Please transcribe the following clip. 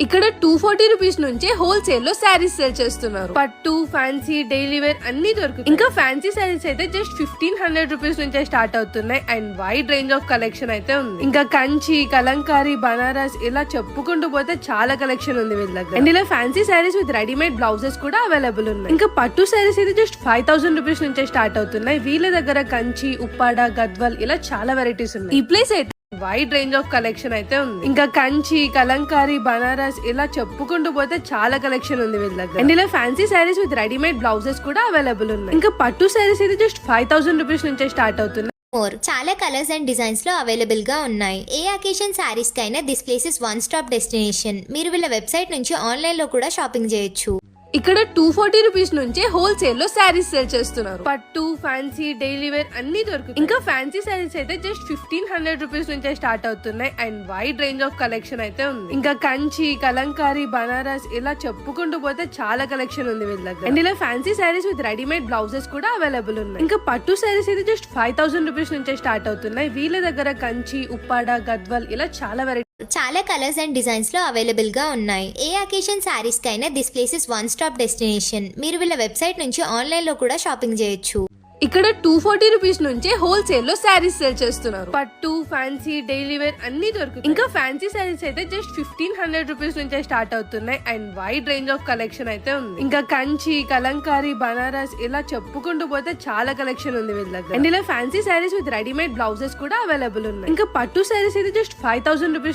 ఇక్కడ 240 రూపీస్ నుంచే హోల్సేల్ లో శారీస్ సేల్ చేస్తున్నారు. పట్టు, ఫ్యాన్సీ, డైలీ వేర్ అన్ని దొరుకుతాయి. ఇంకా ఫ్యాన్సీ శారీస్ అయితే జస్ట్ 1500 రూపీస్ నుంచే స్టార్ట్ అవుతున్నాయి. And wide range of collection అయితే ఉంది. ఇంకా కంచి, కలంకారీ, బనారస్ ఇలా చెప్పుకుంటూ పోతే చాలా కలెక్షన్ ఉంది వీళ్ళ దగ్గర. అండ్ ఇలా fancy saris with readymade blouses కూడా అవైలబుల్ ఉన్నాయి. ఇంకా పట్టు శారీస్ అయితే జస్ట్ 5000 రూపీస్ నుంచే స్టార్ట్ అవుతున్నాయి. వీళ్ళ దగ్గర కంచి, ఉప్పాడ, గద్వాల్ ఇలా చాలా వెరైటీస్ ఉన్నాయి. ఈ ప్లేస్ అయితే వైడ్ రేంజ్ ఆఫ్ కలెక్షన్ అయితే ఉంది. ఇంకా కంచి, కలంకారీ, బనారస్ ఇలా చెప్పుకుంటూ పోతే చాలా కలెక్షన్ ఉంది వీళ్ళ దగ్గర. అండ్ ఇలా fancy saris with readymade blouses కూడా అవైలబుల్ ఉన్నాయి. ఇంకా పట్టు శారీస్ అయితే జస్ట్ 5000 రూపీస్ నుంచే స్టార్ట్ అవుతున్నాయి. చాలా కలర్స్ అండ్ డిజైన్స్ లో అవైలబుల్ గా ఉన్నాయి. ఏ అకేషన్ శారీస్ కైనా this place is one stop destination. మీరు వీళ్ళ వెబ్సైట్ నుంచి ఆన్లైన్ లో కూడా షాపింగ్ చేయొచ్చు. ఇక్కడ 240 రూపీస్ నుంచే హోల్సేల్ లో శారీస్ సేల్ చేస్తున్నారు. పట్టు, ఫ్యాన్సీ, డైలీ వేర్ అన్ని దొరుకుతాయి. ఇంకా ఫ్యాన్సీ శారీస్ అయితే జస్ట్ 1500 రూపీస్ నుంచే స్టార్ట్ అవుతున్నాయి. And wide range of collection అయితే ఉంది. ఇంకా కంచి, కలంకారీ, బనారస్ ఇలా చెప్పుకుంటూ పోతే చాలా కలెక్షన్ ఉంది వీళ్ళ దగ్గర. అండ్ ఇలా fancy saris with readymade blouses కూడా అవైలబుల్ ఉన్నాయి. ఇంకా పట్టు శారీస్ అయితే జస్ట్ 5000 రూపీస్ నుంచే స్టార్ట్ అవుతున్నాయి. వీళ్ళ దగ్గర కంచి, ఉప్పాడ, గద్వాల్ ఇలా చాలా వెరైటీ. చాలా కలర్స్ అండ్ డిజైన్స్ లో అవైలబుల్ గా ఉన్నాయి. ఏ అకేషన్ శారీస్ కైనా this place is one stop destination. మీరు వీళ్ళ వెబ్సైట్ నుంచి ఆన్లైన్ లో కూడా షాపింగ్ చేయొచ్చు. ఇక్కడ 240 రూపీస్ నుంచే హోల్సేల్ లో శారీస్ సేల్ చేస్తున్నారు. పట్టు, ఫ్యాన్సీ, డైలీ వేర్ అన్ని దొరుకుతాయి. ఇంకా ఫ్యాన్సీ శారీస్ అయితే జస్ట్ 1500 రూపీస్ నుంచే స్టార్ట్ అవుతున్నాయి. And wide range of collection అయితే ఉంది. ఇంకా కంచి, కలంకారీ, బనారస్ ఇలా చెప్పుకుంటూ పోతే చాలా కలెక్షన్ ఉంది వీళ్ళ దగ్గర. అండ్ ఇలా fancy saris with readymade blouses కూడా అవైలబుల్ ఉన్నాయి. ఇంకా పట్టు శారీస్ అయితే జస్ట్ 5000 రూపీస్